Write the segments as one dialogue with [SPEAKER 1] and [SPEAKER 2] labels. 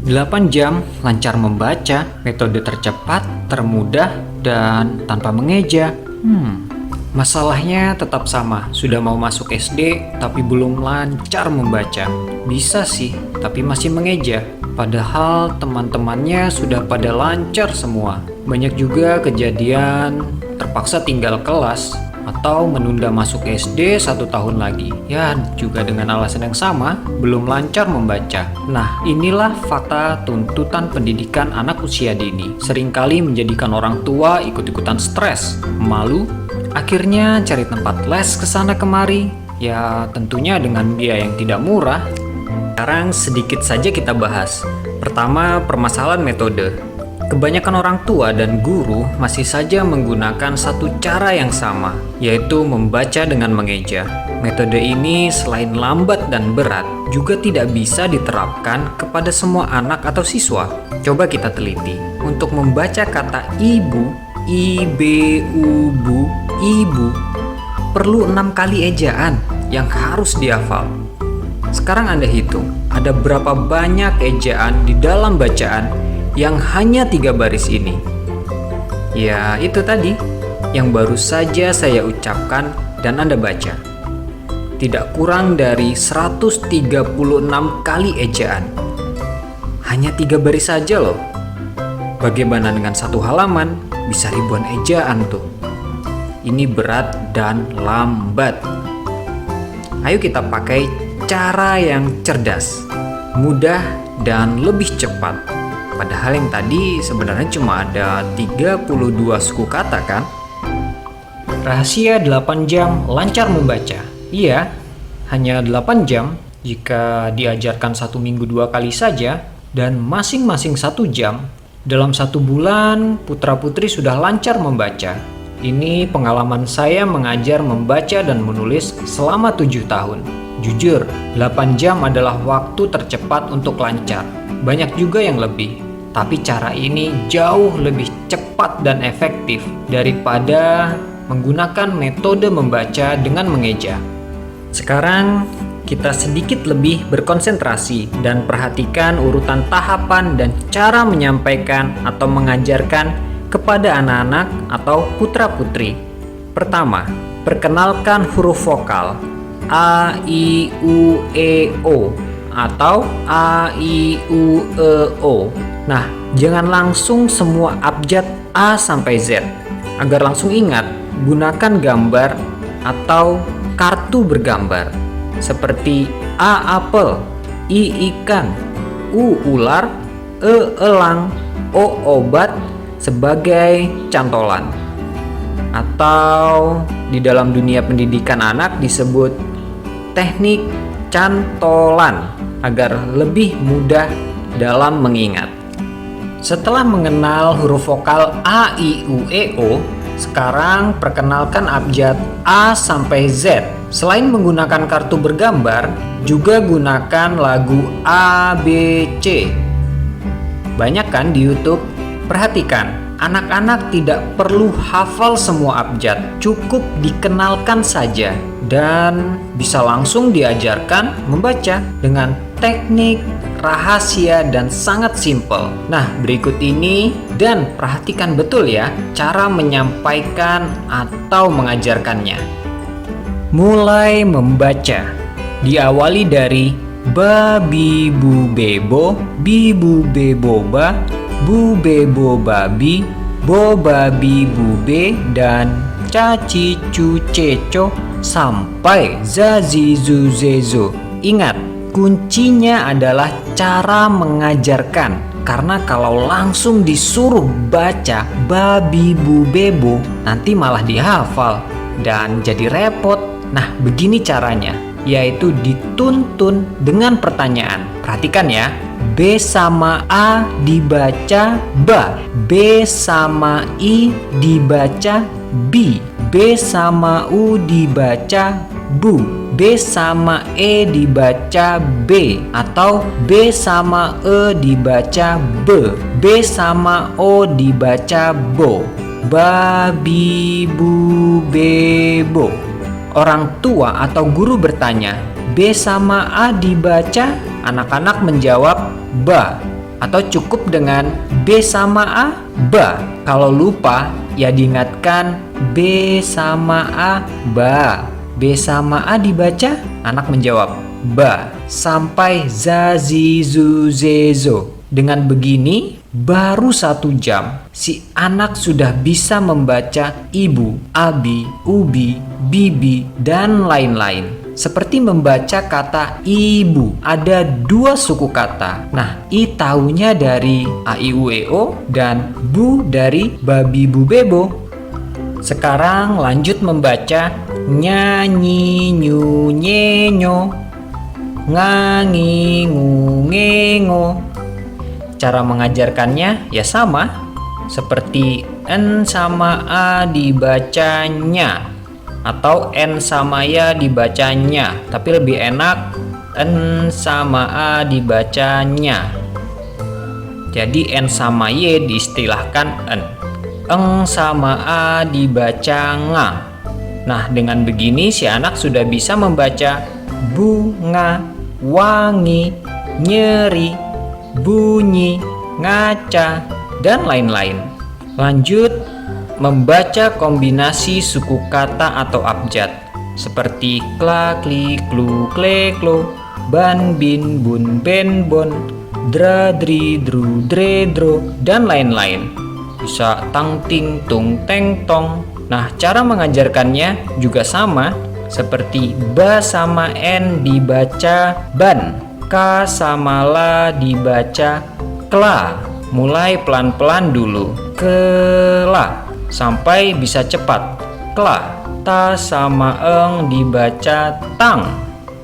[SPEAKER 1] 8 jam lancar membaca, metode tercepat, termudah, dan tanpa mengeja. Masalahnya tetap sama, sudah mau masuk SD tapi belum lancar membaca. Bisa sih, tapi masih mengeja. Padahal teman-temannya sudah pada lancar semua. Banyak juga kejadian terpaksa tinggal kelas atau menunda masuk SD 1 tahun lagi. Ya, juga dengan alasan yang sama, belum lancar membaca. Nah, inilah fakta tuntutan pendidikan anak usia dini. Seringkali menjadikan orang tua ikut-ikutan stres, malu, akhirnya cari tempat les kesana kemari. Ya, tentunya dengan biaya yang tidak murah. Sekarang sedikit saja kita bahas. Pertama, permasalahan metode. Kebanyakan orang tua dan guru masih saja menggunakan satu cara yang sama, yaitu membaca dengan mengeja. Metode ini selain lambat dan berat, juga tidak bisa diterapkan kepada semua anak atau siswa. Coba kita teliti. Untuk membaca kata ibu, ibu, ibu, perlu 6 kali ejaan yang harus dihafal. Sekarang Anda hitung, ada berapa banyak ejaan di dalam bacaan yang hanya 3 baris ini? Ya, itu tadi yang baru saja saya ucapkan dan Anda baca. Tidak kurang dari 136 kali ejaan. Hanya 3 baris saja loh. Bagaimana dengan satu halaman? Bisa ribuan ejaan tuh. Ini berat dan lambat. Ayo kita pakai cara yang cerdas, mudah, dan lebih cepat. Padahal yang tadi sebenarnya cuma ada 32 suku kata kan? Rahasia 8 jam lancar membaca. Iya, hanya 8 jam jika diajarkan 1 minggu 2 kali saja, dan masing-masing 1 jam. Dalam 1 bulan, putra-putri sudah lancar membaca. Ini pengalaman saya mengajar membaca dan menulis selama 7 tahun. Jujur, 8 jam adalah waktu tercepat untuk lancar. Banyak juga yang lebih. Tapi cara ini jauh lebih cepat dan efektif daripada menggunakan metode membaca dengan mengeja. Sekarang kita sedikit lebih berkonsentrasi dan perhatikan urutan tahapan dan cara menyampaikan atau mengajarkan kepada anak-anak atau putra-putri. Pertama, perkenalkan huruf vokal A, I, U, E, O atau A, I, U, E, O. Nah, jangan langsung semua abjad A sampai Z. Agar langsung ingat, gunakan gambar atau kartu bergambar seperti A apel, I ikan, U ular, E elang, O obat sebagai cantolan. Atau di dalam dunia pendidikan anak disebut teknik cantolan agar lebih mudah dalam mengingat. Setelah mengenal huruf vokal A, I, U, E, O, sekarang perkenalkan abjad A sampai Z. Selain menggunakan kartu bergambar, juga gunakan lagu A, B, C. Banyak kan di YouTube? Perhatikan, anak-anak tidak perlu hafal semua abjad, cukup dikenalkan saja dan bisa langsung diajarkan membaca dengan teknik rahasia dan sangat simpel. Nah, berikut ini dan perhatikan betul ya cara menyampaikan atau mengajarkannya. Mulai membaca. Diawali dari babi bu bebo, bibu beboba, bu bebo babi, bo babi bube, dan caci cu ceco sampai zazi zu zezo. Ingat, kuncinya adalah cara mengajarkan. Karena kalau langsung disuruh baca babi bu bebo, nanti malah dihafal dan jadi repot. Nah, begini caranya, yaitu dituntun dengan pertanyaan. Perhatikan ya, B sama A dibaca ba, B sama I dibaca bi, B sama U dibaca bu, B sama E dibaca B, atau B sama E dibaca B, B sama O dibaca bo. Babi bu bebo. Orang tua atau guru bertanya, B sama A dibaca? Anak-anak menjawab ba. Atau cukup dengan B sama A, ba. Kalau lupa, ya diingatkan B sama A, ba. B sama A dibaca, anak menjawab ba. Sampai za, zi, zu, ze, zo. Dengan begini, baru 1 jam, si anak sudah bisa membaca ibu, abi, ubi, bibi, dan lain-lain. Seperti membaca kata ibu, ada 2 suku kata. Nah, i taunya dari a, i, u, e, o, dan bu dari babi, bu, bebo. Sekarang lanjut membaca nyanyi, nyu, nyenyo, ngangi, ngu, ngengo. Cara mengajarkannya ya sama, seperti n sama a dibacanya, atau n sama ya dibacanya, tapi lebih enak n sama a dibacanya. Jadi n sama y diistilahkan n, eng sama a dibaca nga. Nah, dengan begini si anak sudah bisa membaca bunga, wangi, nyeri, bunyi, ngaca, dan lain-lain. Lanjut membaca kombinasi suku kata atau abjad seperti kla, kli, klu, kle, klo, ban, bin, bun, ben, bon, dra, dri, dru, dre, dro, dan lain-lain. Bisa tang, ting, tung, teng, tong. Nah, cara mengajarkannya juga sama, seperti ba sama n dibaca ban, k sama la dibaca kla. Mulai pelan-pelan dulu, kela, sampai bisa cepat, kla. Ta sama eng dibaca tang.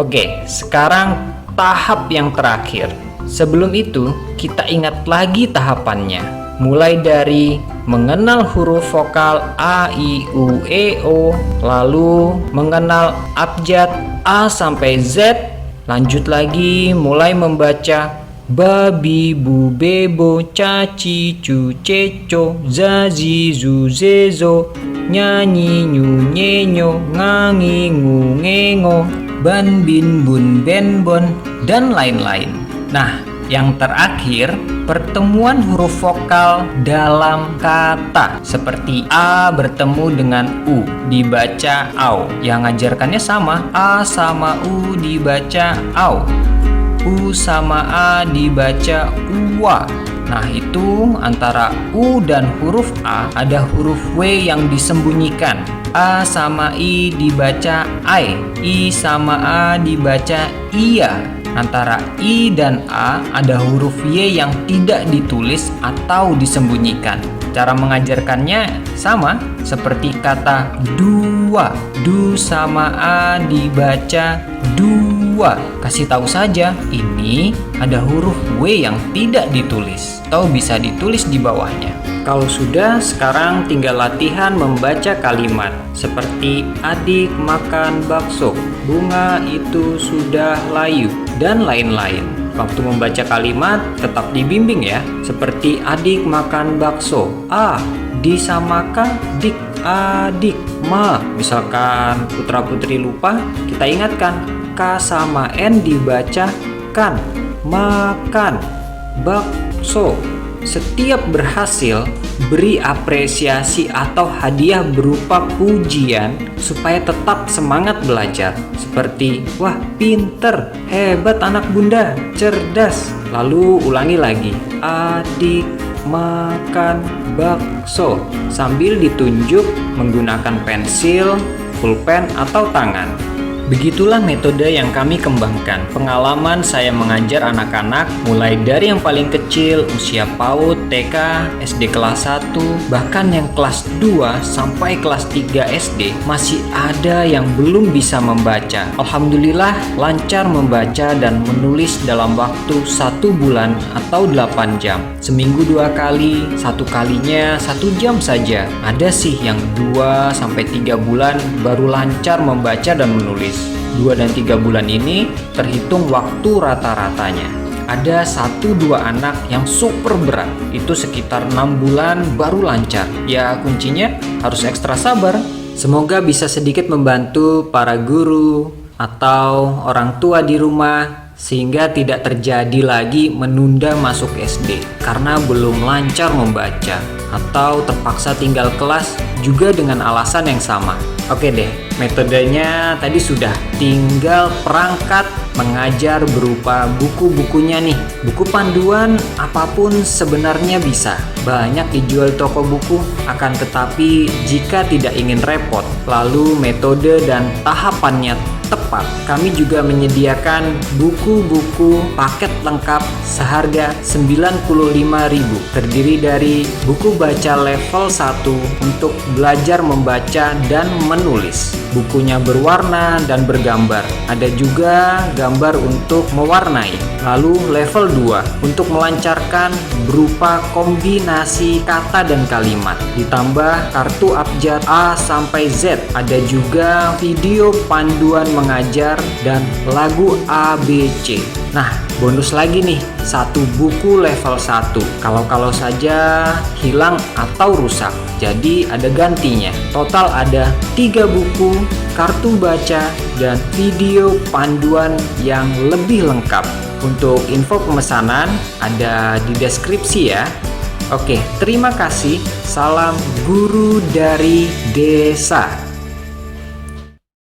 [SPEAKER 1] Oke, sekarang tahap yang terakhir. Sebelum itu, kita ingat lagi tahapannya. Mulai dari mengenal huruf vokal a, i, u, e, o, lalu mengenal abjad a sampai z. Lanjut lagi mulai membaca babi, bu, bebo, caci, cu, ceco, zazi, zu, zezo, nyanyi, nyu, nyenyo, ngangi, ngu, ngengo, ban, bin, bun, ben, bon, dan lain-lain. Nah, yang terakhir, pertemuan huruf vokal dalam kata seperti a bertemu dengan u dibaca au. Yang ngajarkannya sama, a sama u dibaca au, u sama a dibaca uwa. Nah, itu antara u dan huruf a ada huruf w yang disembunyikan. A sama i dibaca ai, i sama a dibaca iya. Antara i dan a ada huruf y yang tidak ditulis atau disembunyikan. Cara mengajarkannya sama, seperti kata dua. Du sama a dibaca dua. Kasih tahu saja, ini ada huruf w yang tidak ditulis atau bisa ditulis di bawahnya. Kalau sudah, sekarang tinggal latihan membaca kalimat seperti adik makan bakso, bunga itu sudah layu, dan lain-lain. Waktu membaca kalimat tetap dibimbing ya, seperti adik makan bakso. A, di sama K, dik, adik, ma. Misalkan putra-putri lupa, kita ingatkan K sama N dibaca kan, makan, bakso. Setiap berhasil, beri apresiasi atau hadiah berupa pujian supaya tetap semangat belajar. Seperti, wah pinter, hebat anak bunda, cerdas. Lalu ulangi lagi, adik makan bakso, sambil ditunjuk menggunakan pensil, pulpen, atau tangan. Begitulah metode yang kami kembangkan. Pengalaman saya mengajar anak-anak mulai dari yang paling kecil, usia PAUD, TK, SD kelas 1, bahkan yang kelas 2 sampai kelas 3 SD masih ada yang belum bisa membaca. Alhamdulillah lancar membaca dan menulis dalam waktu 1 bulan atau 8 jam. Seminggu 2 kali, 1 kalinya 1 jam saja. Ada sih yang 2 sampai 3 bulan baru lancar membaca dan menulis. 2 dan 3 bulan ini terhitung waktu rata-ratanya. Ada 1-2 anak yang super berat, itu sekitar 6 bulan baru lancar. Ya kuncinya harus ekstra sabar. Semoga bisa sedikit membantu para guru atau orang tua di rumah sehingga tidak terjadi lagi menunda masuk SD karena belum lancar membaca atau terpaksa tinggal kelas juga dengan alasan yang sama. Oke deh, metodenya tadi sudah, tinggal perangkat mengajar berupa buku-bukunya nih. Buku panduan apapun sebenarnya bisa, banyak dijual toko buku. Akan tetapi jika tidak ingin repot, lalu metode dan tahapannya tepat, kami juga menyediakan buku-buku paket lengkap seharga Rp95.000, terdiri dari buku baca level 1 untuk belajar membaca dan menulis. Bukunya berwarna dan bergambar, ada juga gambar untuk mewarnai. Lalu level 2 untuk melancarkan berupa kombinasi kata dan kalimat, ditambah kartu abjad A sampai Z. Ada juga video panduan mengajar dan lagu ABC. Nah, bonus lagi nih, satu buku level 1 kalau saja hilang atau rusak, jadi ada gantinya. Total ada 3 buku, kartu baca, dan video panduan yang lebih lengkap. Untuk info pemesanan ada di deskripsi ya. Oke, terima kasih. Salam guru dari desa.